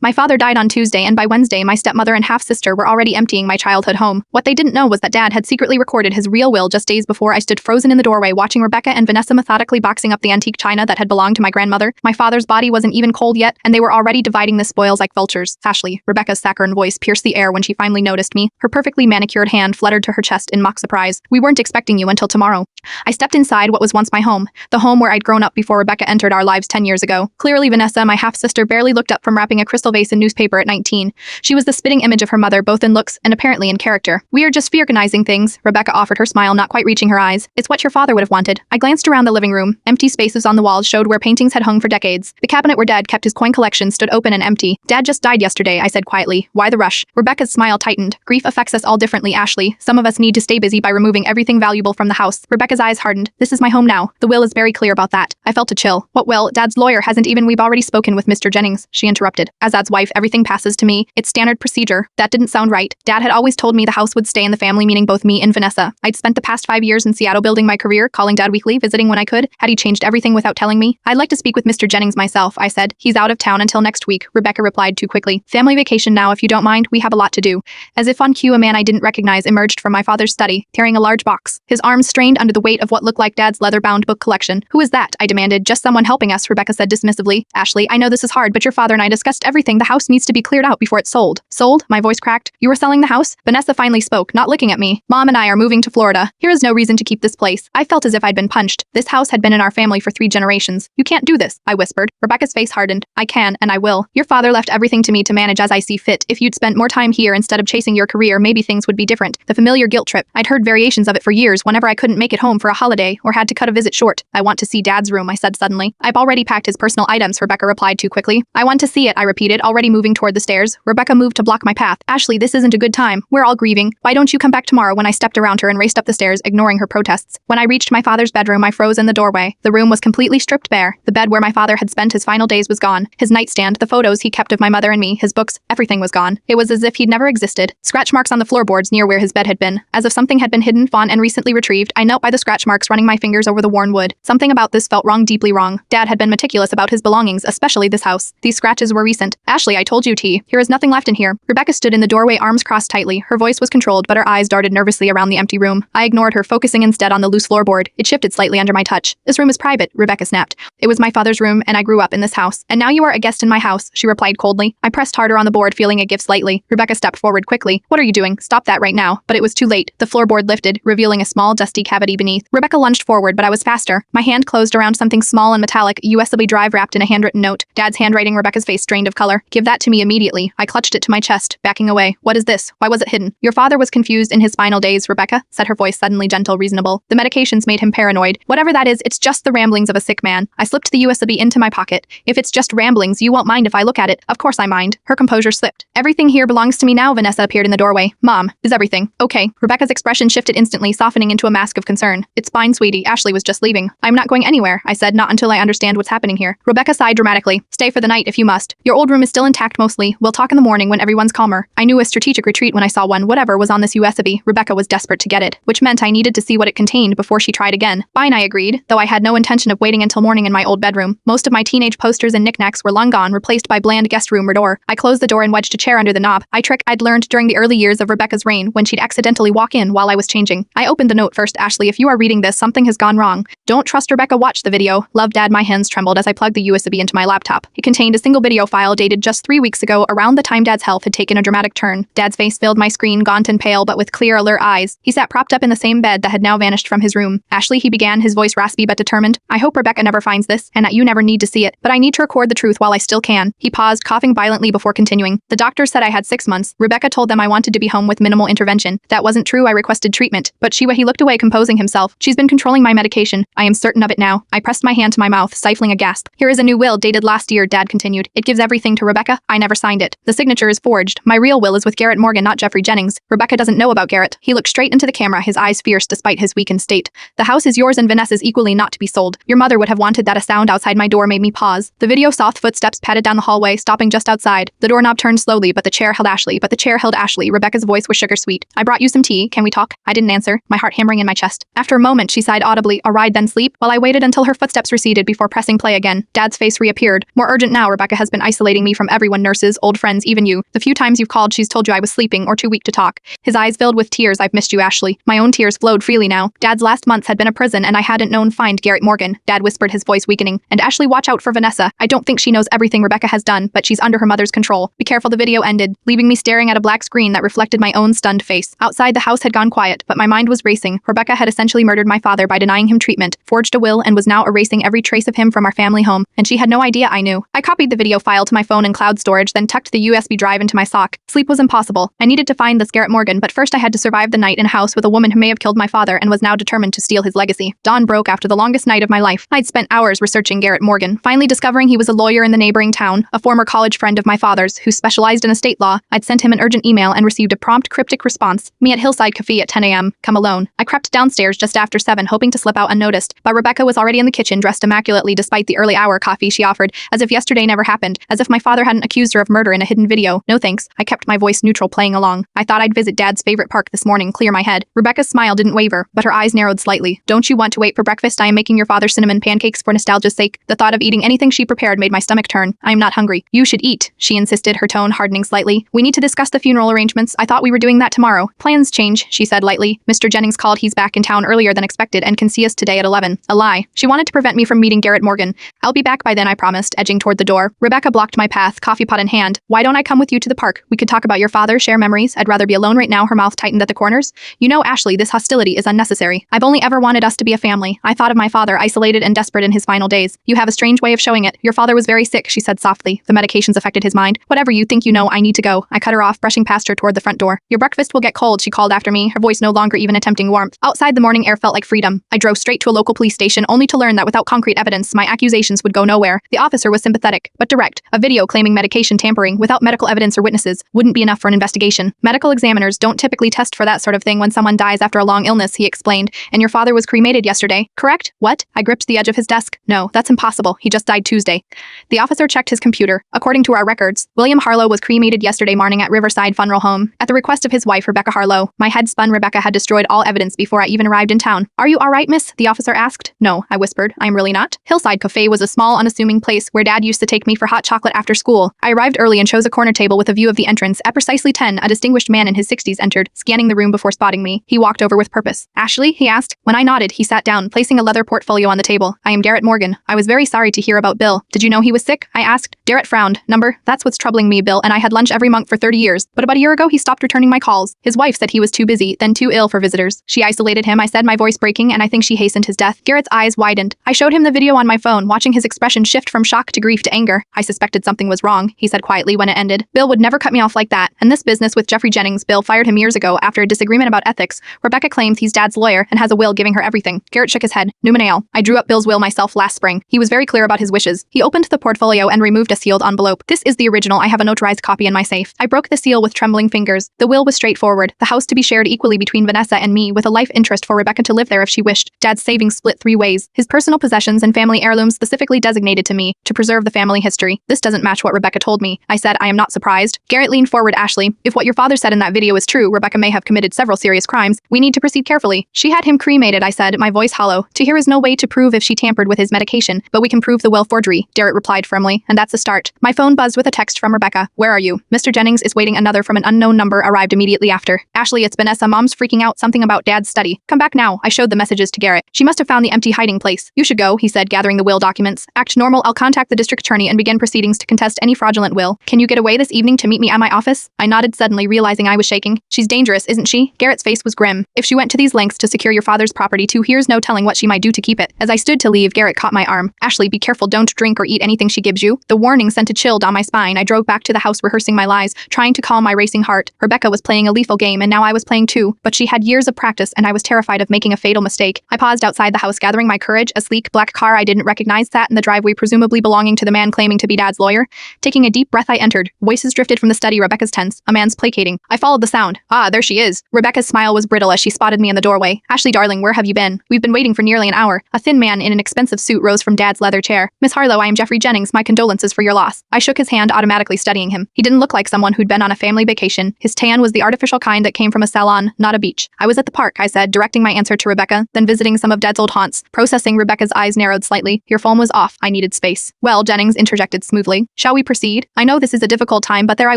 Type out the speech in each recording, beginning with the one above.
My father died on Tuesday, and by Wednesday my stepmother and half-sister were already emptying my childhood home. What they didn't know was that Dad had secretly recorded his real will just days before I stood frozen in the doorway watching Rebecca and Vanessa methodically boxing up the antique china that had belonged to my grandmother. My father's body wasn't even cold yet, and they were already dividing the spoils like vultures. Ashley, Rebecca's saccharine voice pierced the air when she finally noticed me. Her perfectly manicured hand fluttered to her chest in mock surprise. We weren't expecting you until tomorrow. I stepped inside what was once my home, the home where I'd grown up before Rebecca entered our lives 10 years ago. Clearly Vanessa, my half-sister, barely looked up from wrapping a crystal vase in newspaper at 19. She was the spitting image of her mother, both in looks and apparently in character. We are just organizing things, Rebecca offered, her smile not quite reaching her eyes. It's what your father would have wanted. I glanced around the living room. Empty spaces on the walls showed where paintings had hung for decades. The cabinet where Dad kept his coin collection stood open and empty. Dad just died yesterday, I said quietly. Why the rush? Rebecca's smile tightened. Grief affects us all differently, Ashley. Some of us need to stay busy by removing everything valuable from the house. Rebecca's eyes hardened. This is my home now. The will is very clear about that. I felt a chill. What will? Dad's lawyer hasn't even. We've already spoken with Mr. Jennings, she interrupted. As Dad's wife, everything passes to me. It's standard procedure. That didn't sound right. Dad had always told me the house would stay in the family, meaning both me and Vanessa. I'd spent the past 5 years in Seattle building my career, calling Dad weekly, visiting when I could. Had he changed everything without telling me? I'd like to speak with Mr. Jennings myself, I said. He's out of town until next week, Rebecca replied too quickly. Family vacation now if you don't mind, we have a lot to do. As if on cue, a man I didn't recognize emerged from my father's study, carrying a large box. His arms strained under the weight of what looked like Dad's leather-bound book collection. Who is that? I demanded. Just someone helping us, Rebecca said dismissively. Ashley, I know this is hard, but your father and I discussed everything. The house needs to be cleared out before it's sold. Sold? My voice cracked. You were selling the house? Vanessa finally spoke, not looking at me. Mom and I are moving to Florida. Here is no reason to keep this place. I felt as if I'd been punched. This house had been in our family for 3 generations. You can't do this, I whispered. Rebecca's face hardened. I can, and I will. Your father left everything to me to manage as I see fit. If you'd spent more time here instead of chasing your career, maybe things would be different. The familiar guilt trip. I'd heard variations of it for years whenever I couldn't make it home for a holiday or had to cut a visit short. I want to see Dad's room, I said suddenly. I've already packed his personal items, Rebecca replied too quickly. I want to see it, I repeated, already moving toward the stairs. Rebecca moved to block my path. Ashley, this isn't a good time. We're all grieving. Why don't you come back tomorrow? When I stepped around her and raced up the stairs, ignoring her protests. When I reached my father's bedroom, I froze in the doorway. The room was completely stripped bare. The bed where my father had spent his final days was gone. His nightstand, the photos he kept of my mother and me, his books, everything was gone. It was as if he'd never existed. Scratch marks on the floorboards near where his bed had been. As if something had been hidden, fond, and recently retrieved, I knelt by the scratch marks, running my fingers over the worn wood. Something about this felt wrong, deeply wrong. Dad had been meticulous about his belongings, especially this house. These scratches were recent. Ashley, I told you, Here is nothing left in here. Rebecca stood in the doorway, arms crossed tightly. Her voice was controlled, but her eyes darted nervously around the empty room. I ignored her, focusing instead on the loose floorboard. It shifted slightly under my touch. This room is private, Rebecca snapped. It was my father's room, and I grew up in this house. And now you are a guest in my house, she replied coldly. I pressed harder on the board, feeling it give slightly. Rebecca stepped forward quickly. What are you doing? Stop that right now. But it was too late. The floorboard lifted, revealing a small, dusty cavity beneath. Rebecca lunged forward, but I was faster. My hand closed around something small and metallic, a USB drive wrapped in a handwritten note. Dad's handwriting. Rebecca's face strained of color. Give that to me immediately. I clutched it to my chest, backing away. What is this? Why was it hidden? Your father was confused in his final days, Rebecca, said her voice suddenly gentle, reasonable. The medications made him paranoid. Whatever that is, it's just the ramblings of a sick man. I slipped the USB into my pocket. If it's just ramblings, you won't mind if I look at it. Of course I mind. Her composure slipped. Everything here belongs to me now. Vanessa appeared in the doorway. Mom, is everything okay? Rebecca's expression shifted instantly, softening into a mask of concern. It's fine, sweetie. Ashley was just leaving. I'm not going anywhere, I said, not until I understand what's happening here. Rebecca sighed dramatically. Stay for the night if you must. Your old room is still intact mostly. We'll talk in the morning when everyone's calmer. I knew a strategic retreat when I saw one. Whatever was on this USB. Rebecca was desperate to get it, which meant I needed to see what it contained before she tried again. Fine, I agreed, though I had no intention of waiting until morning in my old bedroom. Most of my teenage posters and knickknacks were long gone, replaced by bland guest room door. I closed the door and wedged a chair under the knob, a trick I'd learned during the early years of Rebecca's reign when she'd accidentally walk in while I was changing. I opened the note first. Ashley, if you are reading this, something has gone wrong. Don't trust Rebecca. Watch the video. Love, Dad. My hands trembled as I plugged the USB into my laptop. It contained a single video file dated just 3 weeks ago, around the time Dad's health had taken a dramatic turn. Dad's face filled my screen, gaunt and pale, but with clear, alert eyes. He sat propped up in the same bed that had now vanished from his room. Ashley, he began, his voice raspy but determined. I hope Rebecca never finds this, and that you never need to see it, but I need to record the truth while I still can. He paused, coughing violently before continuing. The doctor said I had 6 months. Rebecca told them I wanted to be home with minimal intervention. That wasn't true. I requested treatment, but he looked away, composing himself. She's been controlling my medication. I am certain of it now. I pressed my hand to my mouth, stifling a gasp. Here is a new will dated last year, Dad continued. It gives everything to Rebecca. I never signed it. The signature is forged. My real will is with Garrett Morgan, not Jeffrey Jennings. Rebecca doesn't know about Garrett. He looked straight into the camera, his eyes fierce despite his weakened state. The house is yours and Vanessa's equally not to be sold. Your mother would have wanted that. A sound outside my door made me pause. The video soft footsteps padded down the hallway, stopping just outside. The doorknob turned slowly, but the chair held Ashley. Rebecca's voice was sugar sweet. I brought you some tea. Can we talk? I didn't answer, my heart hammering in my chest. After a moment, she sighed audibly. A ride, then sleep? While I waited until her footsteps receded before pressing play again. Dad's face reappeared. More urgent now. Rebecca has been isolating me from everyone, nurses, old friends, even you. The few times you've called, she's told you I was sleeping or too weak to talk. His eyes filled with tears. I've missed you, Ashley. My own tears flowed freely now. Dad's last months had been a prison and I hadn't known. Find Garrett Morgan. Dad whispered, his voice weakening. And Ashley, watch out for Vanessa. I don't think she knows everything Rebecca has done, but she's under her mother's control. Be careful. The video ended, leaving me staring at a black screen that reflected my own stunned face. Outside, the house had gone quiet, but my mind was racing. Rebecca had essentially murdered my father by denying him treatment, forged a will, and was now erasing every trace of him from our family home. And she had no idea I knew. I copied the video file to my phone in cloud storage, then tucked the USB drive into my sock. Sleep was impossible. I needed to find this Garrett Morgan, but first I had to survive the night in a house with a woman who may have killed my father and was now determined to steal his legacy. Dawn broke after the longest night of my life. I'd spent hours researching Garrett Morgan, finally discovering he was a lawyer in the neighboring town, a former college friend of my father's who specialized in estate law. I'd sent him an urgent email and received a prompt, cryptic response. Me at Hillside Cafe at 10 a.m. Come alone. I crept downstairs just after 7, hoping to slip out unnoticed, but Rebecca was already in the kitchen, dressed immaculately despite the early hour coffee she offered, as if yesterday never happened, as if my father hadn't accused her of murder in a hidden video. No thanks. I kept my voice neutral, playing along. I thought I'd visit Dad's favorite park this morning, clear my head. Rebecca's smile didn't waver, but her eyes narrowed slightly. Don't you want to wait for breakfast? I am making your father cinnamon pancakes for nostalgia's sake. The thought of eating anything she prepared made my stomach turn. I am not hungry. You should eat, she insisted, her tone hardening slightly. We need to discuss the funeral arrangements. I thought we were doing that tomorrow. Plans change, she said lightly. Mr. Jennings called. He's back in town earlier than expected and can see us today at 11. A lie. She wanted to prevent me from meeting Garrett Morgan. I'll be back by then, I promised, edging toward the door. Rebecca blocked my path, coffee pot in hand. Why don't I come with you to the park? We could talk about your father, share memories. I'd rather be alone right now. Her mouth tightened at the corners. You know, Ashley, this hostility is unnecessary. I've only ever wanted us to be a family. I thought of my father, isolated and desperate in his final days. You have a strange way of showing it. Your father was very sick, she said softly. The medications affected his mind. Whatever you think you know, I need to go. I cut her off, brushing past her toward the front door. Your breakfast will get cold, she called after me, her voice no longer even attempting warmth. Outside, the morning air felt like freedom. I drove straight to a local police station, only to learn that without concrete evidence, my accusations would go nowhere. The officer was sympathetic, but direct. A video claiming medication tampering, without medical evidence or witnesses, wouldn't be enough for an investigation. Medical examiners don't typically test for that sort of thing when someone dies after a long illness, he explained. And your father was cremated yesterday, correct? What? I gripped the edge of his desk. No, that's impossible. He just died Tuesday. The officer checked his computer. According to our records, William Harlow was cremated yesterday morning at Riverside Funeral Home, at the request of his wife, Rebecca Harlow. My head spun. Rebecca had destroyed all evidence before I even arrived in town. Are you all right, miss? The officer asked. No, I whispered. I am really not. Hillside Cafe was a small, unassuming place where Dad used to take me for hot chocolate after school. I arrived early and chose a corner table with a view of the entrance. At precisely 10, a distinguished man in his 60s entered, scanning the room before spotting me. He walked over with purpose. Ashley? He asked. When I nodded, he sat down, placing a leather portfolio on the table. I am Garrett Morgan. I was very sorry to hear about Bill. Did you know he was sick? I asked. Garrett frowned. That's what's troubling me. Bill and I had lunch every month for 30 years, but about a year ago he stopped returning my calls. His wife said he was too busy, then too ill for visitors. She isolated him, I said, my voice breaking, and I think she hastened his death. Garrett's eyes widened. I showed him the video on my phone, watching his expression shift from shock to grief to anger. I suspected something was wrong, he said quietly when it ended. Bill would never cut me off like that. And this business with Jeffrey Jennings, Bill fired him years ago after a disagreement about ethics. Rebecca claims he's Dad's lawyer and has a will giving her everything. Garrett shook his head. Numenail. I drew up Bill's will myself last spring. He was very clear about his wishes. He opened the portfolio and removed a sealed envelope. This is the original. I have a notarized copy in my safe. I broke the seal with trembling fingers. The will was straightforward. The house to be shared equally between Vanessa and me, with a life interest for Rebecca to live there if she wished. Dad's savings split 3 ways. His personal possessions and family heirlooms specifically designated to me, to preserve the family history. This doesn't match what Rebecca told me. I said, I am not surprised. Garrett leaned forward. Ashley, if what your father said in that video is true, Rebecca may have committed several serious crimes. We need to proceed carefully. She had him cremated, I said, my voice hollow. To here is no way to prove if she tampered with his medication, but we can prove the will forgery, Garrett replied firmly, and that's a start. My phone buzzed with a text from Rebecca. Where are you? Mr. Jennings is waiting. Another from an unknown number arrived immediately after. Ashley, it's Vanessa. Mom's freaking out. Something about Dad's study. Come back now. I showed the messages to Garrett. She must have found the empty hiding place. You should go, he said, gathering the will documents. Act normal. I'll contact the district attorney and begin proceedings to contest any fraudulent will. Can you get away this evening to meet me at my office? I nodded, suddenly realizing I was shaking. She's dangerous, isn't she? Garrett's face was grim. If she went to these lengths to secure your father's property too, here's no telling what she might do to keep it. As I stood to leave, Garrett caught my arm. Ashley, be careful. Don't drink or eat anything she gives you. The warning sent a chill down my spine. I drove back to the house, rehearsing my lies, trying to calm my racing heart. Rebecca was playing a lethal game, and now I was playing too. But she had years of practice, and I was terrified of making a fatal mistake. I paused outside the house, gathering my courage. A sleek black car I didn't recognize sat in the driveway, presumably belonging to the man claiming to be Dad's lawyer. Taking a deep breath, I entered. Voices drifted from the study. Rebecca's tense. A man's placating. I followed the sound. Ah, there she is. Rebecca's smile was brittle as she spotted me in the doorway. Ashley, darling, where have you been? We've been waiting for nearly an hour. A thin man in an expensive suit rose from Dad's leather chair. Miss Harlow, I am Jeffrey Jennings. My condolences for your loss. I shook his hand, automatically studying him. He didn't look like someone who'd been on a family vacation. His tan was the artificial kind that came from a salon, not a beach. I was at the park, I said, directing my answer to Rebecca, then visiting some of Dad's old haunts. Processing. Rebecca's eyes narrowed slightly. Your phone was off. I needed space. Well, Jennings interjected smoothly. Shall we proceed? I know this is a difficult time, but there are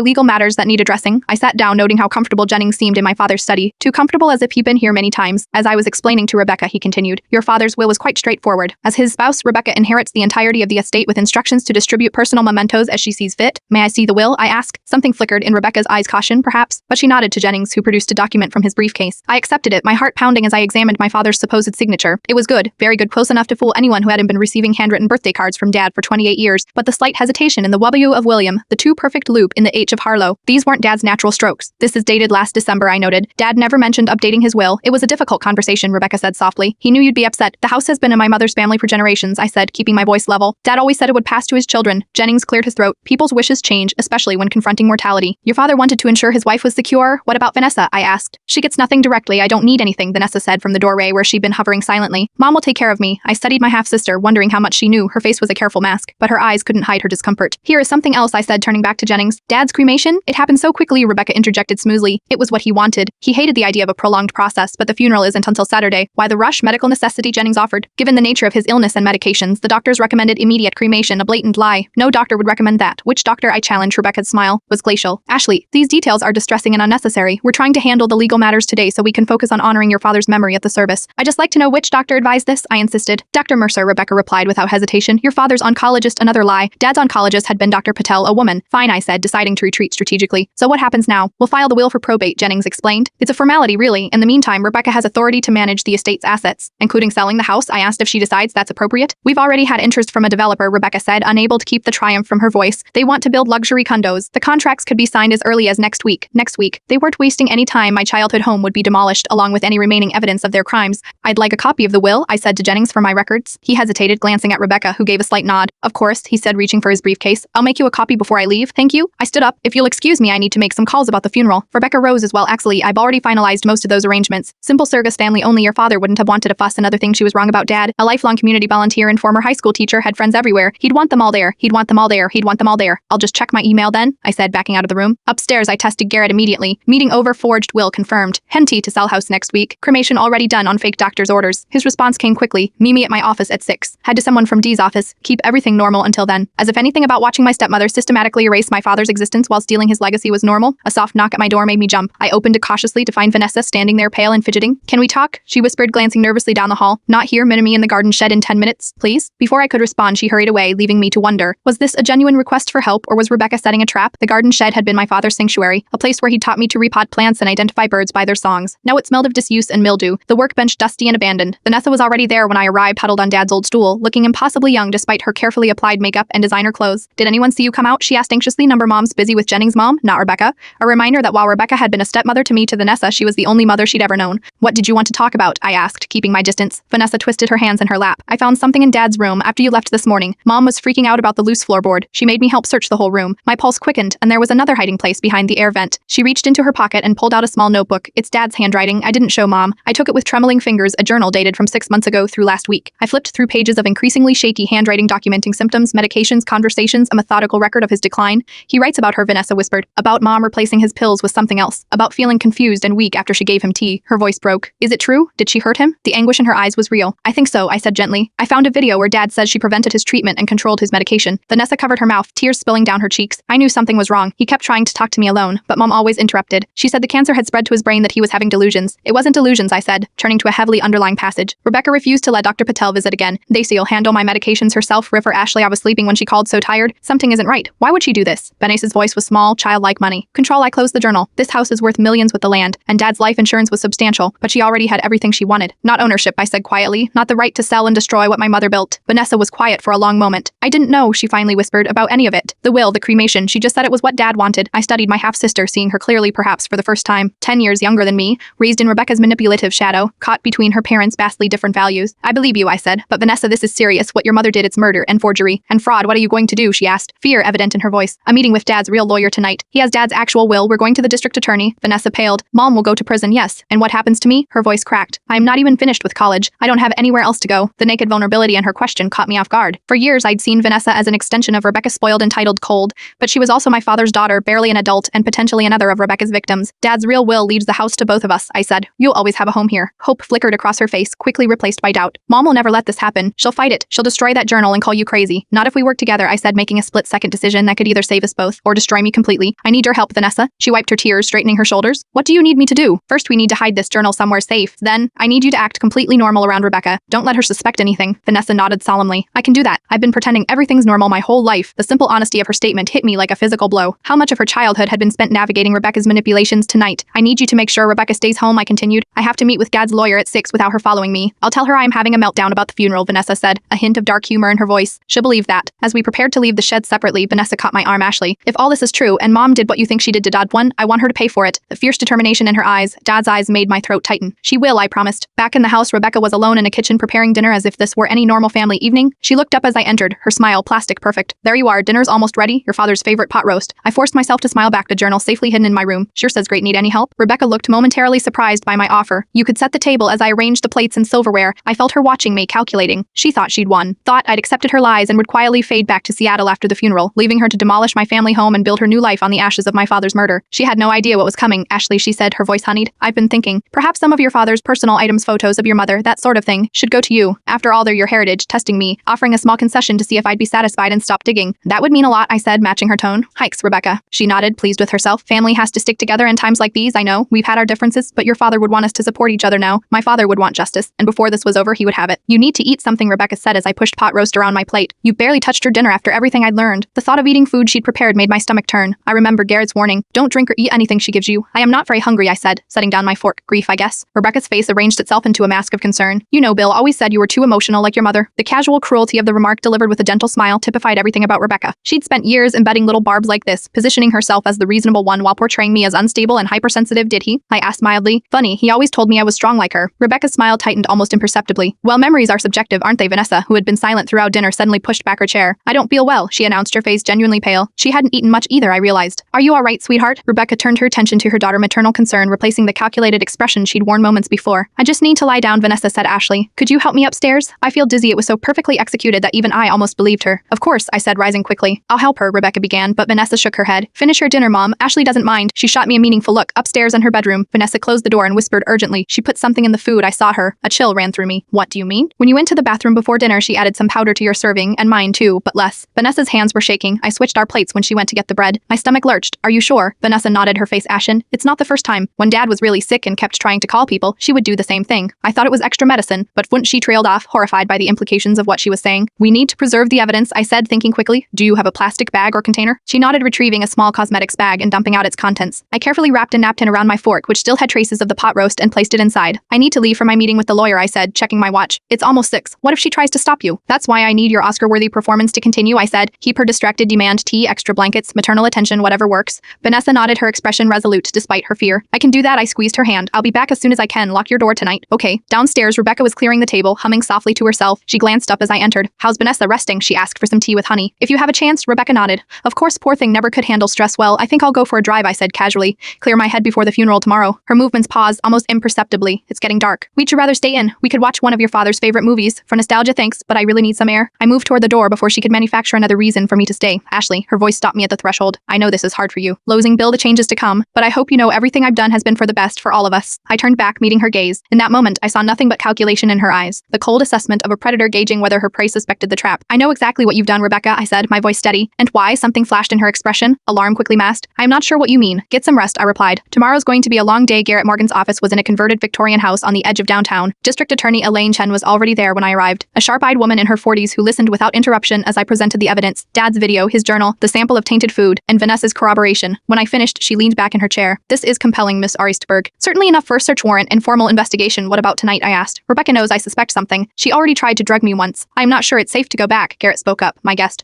legal matters that need addressing. I sat down, noting how comfortable Jennings seemed in my father's study. Too comfortable, as if he'd been here many times. As I was explaining to Rebecca, he continued, your father's will was quite straightforward. As his spouse, Rebecca inherits the entirety of the estate with instructions to distribute personal mementos as she sees fit. May I see the will? I asked. Something flickered in Rebecca's eyes, caution, perhaps, but she nodded to Jennings, who produced a document from his briefcase. I accepted it, my heart pounding as I examined my father's supposed signature. It was good, very good, close enough to fool anyone who hadn't been receiving handwritten birthday cards from Dad for 28 years, but the slight hesitation in the W of William, the too perfect loop in the H of Harlow. These weren't Dad's natural strokes. This is dated last December, I noted. Dad never mentioned updating his will. It was a difficult conversation, Rebecca said softly. He knew you'd be upset. The house has been in my mother's family for generations, I said, keeping my voice level. Dad always said it would pass to his children. Jennings cleared his throat. People's wishes change, especially when confronting mortality. Your father wanted to ensure his wife was secure. What about Vanessa? I asked. She gets nothing directly. I don't need anything, Vanessa said from the doorway where she'd been hovering silently. Mom will take care of me. I studied my half-sister, wondering how much she knew. Her face was a careful mask, but her eyes couldn't hide her discomfort. Here is something else, I said, turning back to Jennings. Dad's cremation? It happened so quickly, Rebecca interjected smoothly. It was what he wanted. He hated the idea of a prolonged process, but the funeral isn't until Saturday. Why the rush? Medical necessity, Jennings offered. Given the nature of his illness and medications, the doctors recommended immediate cremation, a blatant lie. No doctor would recommend that. Which doctor? I challenged. Rebecca's smile was glacial. Ashley, these details are distressing and unnecessary. We're trying to handle the legal matters today so we can focus on honoring your father's memory at the service. I just like to know which doctor advised this, I insisted. Dr. Mercer, Rebecca replied without hesitation. Your father's oncologist, another lie. Dad's oncologist had been Dr. Patel, a woman. Fine, I said, deciding to retreat strategically. So what happens now? We'll file the will for probate, Jennings explained. It's a formality, really. In the meantime, Rebecca has authority to manage the estate's assets, including selling the house. I asked if she decides that's appropriate. We've already had interest from a developer, Rebecca said, unable to keep the triumph from her voice. They want to build luxury condos. The contracts could be signed as early as next week. Next week. They weren't wasting any time. My childhood home would be demolished, along with any remaining evidence of their crimes. I'd like a copy of the will, I said to Jennings, for my records. He hesitated, glancing at Rebecca, who gave a slight nod. Of course, he said, reaching for his briefcase. I'll make you a copy before I leave. Thank you. I stood up. If you'll excuse me, I need to make some calls about the funeral. Rebecca rose as well. Actually, I've already finalized most of those arrangements. Simple service family only. Your father wouldn't have wanted a fuss. Another thing she was wrong about. Dad, a lifelong community volunteer and former high school teacher, had friends everywhere. He'd want them all there. He'd want them all there. He'd want them all there. I'll just check my email then, I said, backing out of the room. Upstairs, I tested Garrett immediately. Meeting over, forged will confirmed. Emptied to sell house next week. Cremation already done on fake doctor's orders. His response came quickly. Meet me at my office at 6. Head to someone from Dee's office. Keep everything normal until then. As if anything about watching my stepmother systematically erase my father's existence while stealing his legacy was normal, a soft knock at my door made me jump. I opened it cautiously to find Vanessa standing there pale and fidgeting. Can we talk? She whispered, glancing nervously down the hall. Not here, meet me in the garden shed in 10 minutes, please. Before I could respond, she hurried away, leaving me to wonder. Was this a genuine request for help, or was Rebecca setting a trap? The garden shed had been my father's sanctuary, a place where he taught me to repot plants and identify birds by their songs. Now it smelled of disuse and mildew, the workbench dusty and abandoned. Vanessa was already there when I arrived, huddled on Dad's old stool, looking impossibly young despite her carefully applied makeup and designer clothes. Did anyone see you come out? She asked anxiously. Number mom's busy with Jennings' mom, not Rebecca. A reminder that while Rebecca had been a stepmother to me, to Vanessa, she was the only mother she'd ever known. What did you want to talk about? I asked, keeping my distance. Vanessa twisted her hands in her lap. I found something in Dad's room after you left this morning. Mom was freaking out about the loose floorboard. She made me help search the whole room. My pulse quickened, and there was another hiding place behind the air vent. She reached into her pocket and pulled out a small notebook. It's Dad's handwriting. I didn't show Mom. I took it with trembling fingers, a journal dated from 6 months ago through last week. I flipped through pages of increasingly shaky handwriting documenting symptoms, medications, conversations, a methodical record of his decline. He writes about her, Vanessa whispered. About Mom replacing his pills with something else. About feeling confused and weak after she gave him tea. Her voice broke. Is it true? Did she hurt him? The anguish in her eyes was real. I think so, I said gently. I found a video where Dad says she prevented his treatment and controlled his medication. Vanessa covered her mouth, tears spilling down her cheeks. I knew something was wrong. He kept trying to talk to me alone, but Mom always interrupted. She said the cancer had spread to his brain, that he was having delusions. It wasn't delusions, I said, turning to a heavily underlying passage. Rebecca refused to let Dr. Patel visit again. Daisy'll handle my medications herself. River Ashley, I was sleeping when she called, so tired. Something isn't right. Why would she do this? Benace's voice was small, childlike. Money. Control. I closed the journal. This house is worth millions with the land, and Dad's life insurance was substantial, but she already had everything she wanted. Not ownership, I said quietly. Not the right to sell and destroy what my mother built. Vanessa was quiet for a long moment. I didn't know, she finally whispered, about any of it. The will, the cremation. She just said it was what Dad wanted. I studied my half-sister, seeing her clearly perhaps for the first time. 10 years younger than me, raised in Rebecca's manipulative shadow, caught between her parents' vastly different values. I believe you, I said, but Vanessa, this is serious. What your mother did, it's murder and forgery and fraud. What are you going to do? She asked, fear evident in her voice. A meeting with Dad's real lawyer tonight. He has Dad's actual will. We're going to the district attorney. Vanessa paled. Mom will go to prison, yes. And what happens to me? Her voice cracked. I am not even finished with college. I don't have anywhere else to go. The naked vulnerability in her question caught me off guard. For years, I'd seen Vanessa as an extension of Rebecca, spoiled, entitled, cold, but she was also my father's daughter, barely an adult, and potentially another of Rebecca's victims. Dad's real will leaves the house to both of us, I said. You'll always have a home here. Hope flickered across her face, quickly replaced by doubt. Mom will never let this happen. She'll fight it. She'll destroy that journal and call you crazy. Not if we work together, I said, making making a split-second decision that could either save us both or destroy me completely. I need your help, Vanessa. She wiped her tears, straightening her shoulders. What do you need me to do? First, we need to hide this journal somewhere safe. Then, I need you to act completely normal around Rebecca. Don't let her suspect anything. Vanessa nodded solemnly. I can do that. I've been pretending everything's normal my whole life. The simple honesty of her statement hit me like a physical blow. How much of her childhood had been spent navigating Rebecca's manipulations tonight? I need you to make sure Rebecca stays home, I continued. I have to meet with Dad's lawyer at 6 without her following me. I'll tell her I'm having a meltdown about the funeral, Vanessa said, a hint of dark humor in her voice. She'll believe that. As we prepared to leave the shed separately, Vanessa caught my arm. Ashley, if all this is true and Mom did what you think she did to Dad, I want her to pay for it. The fierce determination in her eyes, Dad's eyes, made my throat tighten. She will, I promised. Back in the house, Rebecca was alone in a kitchen preparing dinner as if this were any normal family evening. She looked up as I entered, her smile plastic perfect. There you are, dinner's almost ready, your father's favorite pot roast. I forced myself to smile back, the journal safely hidden in my room. Sure, says great, need any help? Rebecca looked momentarily surprised by my offer. You could set the table. As I arranged the plates and silverware, I felt her watching me, calculating. She thought she'd won. Thought I'd accepted her lies and would quietly fade back to Seattle after the funeral, leaving her to demolish my family home and build her new life on the ashes of my father's murder. She had no idea what was coming. Ashley, she said, her voice honeyed. I've been thinking, perhaps some of your father's personal items, photos of your mother, that sort of thing, should go to you. After all, they're your heritage, testing me, offering a small concession to see if I'd be satisfied and stop digging. That would mean a lot, I said, matching her tone. Hikes, Rebecca. She nodded, pleased with herself. Family has to stick together in times like these, I know. We've had our differences, but your father would want us to support each other now. My father would want justice, and before this was over, he would have it. You need to eat something, Rebecca said as I pushed pot roast around my plate. You barely touched your dinner after everything I'd learned. The thought of eating food she'd prepared made my stomach turn. I remembered Garrett's warning. Don't drink or eat anything she gives you. I am not very hungry, I said, setting down my fork. Grief, I guess. Rebecca's face arranged itself into a mask of concern. You know, Bill always said you were too emotional like your mother. The casual cruelty of the remark, delivered with a gentle smile, typified everything about Rebecca. She'd spent years embedding little barbs like this, positioning herself as the reasonable one while portraying me as unstable and hypersensitive. Did he? I asked mildly. Funny, he always told me I was strong like her. Rebecca's smile tightened almost imperceptibly. Well, memories are subjective, aren't they? Vanessa, who had been silent throughout dinner, suddenly pushed back her chair. I don't feel well, she announced, her face genuinely pale. She hadn't eaten much either, I realized. Are you all right, sweetheart? Rebecca turned her attention to her daughter, maternal concern replacing the calculated expression she'd worn moments before. I just need to lie down, Vanessa said. Ashley, could you help me upstairs? I feel dizzy. It was so perfectly executed that even I almost believed her. Of course, I said, rising quickly. I'll help her, Rebecca began, but Vanessa shook her head. Finish your dinner, Mom. Ashley doesn't mind. She shot me a meaningful look. Upstairs in her bedroom, Vanessa closed the door and whispered urgently. She put something in the food. I saw her. A chill ran through me. What do you mean? When you went to the bathroom before dinner, she added some powder to your serving, and mine too, but less. Vanessa's hands were shaking. I switched our plates when she went to get the bread. My stomach lurched. Are you sure? Vanessa nodded, her face ashen. It's not the first time. When Dad was really sick and kept trying to call people, she would do the same thing. I thought it was extra medicine, but wouldn't she? Trailed off, horrified by the implications of what she was saying. We need to preserve the evidence, I said, thinking quickly. Do you have a plastic bag or container? She nodded, retrieving a small cosmetics bag and dumping out its contents. I carefully wrapped a napkin around my fork, which still had traces of the pot roast, and placed it inside. I need to leave for my meeting with the lawyer, I said, checking my watch. It's almost 6. What if she tries to stop you? That's why I need your Oscar-worthy performance to continue, I said. Keep her distracted, demand tea, extra blankets, maternal attention, whatever works. Vanessa nodded, her expression resolute despite her fear. I can do that, I squeezed her hand. I'll be back as soon as I can. Lock your door tonight. Okay. Downstairs, Rebecca was clearing the table, humming softly to herself. She glanced up as I entered. How's Vanessa resting? She asked for some tea with honey. If you have a chance, Rebecca nodded. Of course, poor thing never could handle stress well. I think I'll go for a drive, I said casually. Clear my head before the funeral tomorrow. Her movements paused, almost imperceptibly. It's getting dark. We'd rather stay in. We could watch one of your father's favorite movies. For nostalgia, thanks, but I really need some air. I moved toward the door before she could manufacture another reason for me to stay. Ashley, her voice stopped me at the threshold. I know this is hard for you. Losing Bill, the changes to come, but I hope you know everything I've done has been for the best for all of us. I turned back, meeting her gaze. In that moment, I saw nothing but calculation in her eyes. The cold assessment of a predator gauging whether her prey suspected the trap. I know exactly what you've done, Rebecca, I said, my voice steady. And why? Something flashed in her expression. Alarm quickly masked. I'm not sure what you mean. Get some rest, I replied. Tomorrow's going to be a long day. Garrett Morgan's office was in a converted Victorian house on the edge of downtown. District Attorney Elaine Chen was already there when I arrived. A sharp-eyed woman in her 40s who listened without interruption as I presented the evidence. Dad's video, his journal, the sample of tainted food, and Vanessa's corroboration. When I finished, she leaned back in her chair. This is compelling, Miss Aristberg. Certainly enough for a search warrant and formal investigation. What about tonight? I asked. Rebecca knows I suspect something. She already tried to drug me once. I'm not sure it's safe to go back, Garrett spoke up. My guest